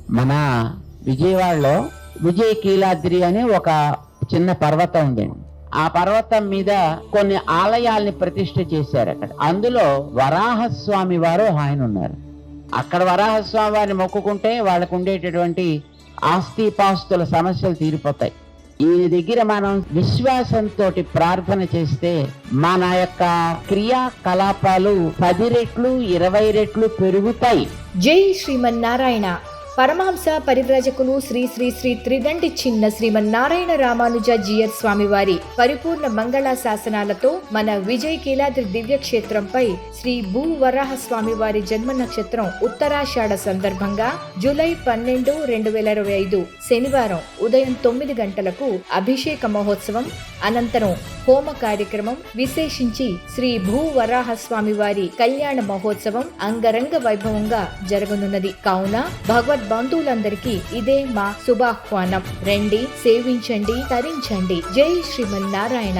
మన విజయవాడలో విజయ కీలాద్రి అని ఒక చిన్న పర్వతం ఉందండి. ఆ పర్వతం మీద కొన్ని ఆలయాల్ని ప్రతిష్ఠ చేశారు. అక్కడ అందులో వరాహస్వామి వారు ఆయన ఉన్నారు. అక్కడ వరాహస్వామి వారిని మొక్కుకుంటే వాళ్ళకు ఉండేటటువంటి ఆస్తిపాస్తుల సమస్యలు తీరిపోతాయి. ఈయన దగ్గర మనం విశ్వాసంతో ప్రార్థన చేస్తే మన యొక్క క్రియాకలాపాలు 10 రెట్లు 20 రెట్లు పెరుగుతాయి. జై శ్రీమన్నారాయణ. పరమహంస పరివ్రాజకులు శ్రీ శ్రీ శ్రీ త్రిదండి చిన్న శ్రీమన్నారాయణ రామానుజ జీయర్ స్వామి వారి పరిపూర్ణ మంగళ శాసనాలతో మన విజయ్ కీలాద్రి దివ్యక్షేత్రంపై శ్రీ భూ వరాహ స్వామి వారి జన్మ నక్షత్రం ఉత్తరాషాఢ సందర్భంగా జూలై 12, 2025 శనివారం ఉదయం 9 గంటలకు అభిషేక మహోత్సవం, అనంతరం హోమ కార్యక్రమం, విశేషించి శ్రీ భూ వరాహ స్వామి వారి కళ్యాణ మహోత్సవం అంగరంగ వైభవంగా జరగనున్నది. కావున భగవద్ బంధువులందరికీ ఇదే మా శుభాహ్వానం. రండి, సేవించండి, తరించండి. జై శ్రీమన్నారాయణ.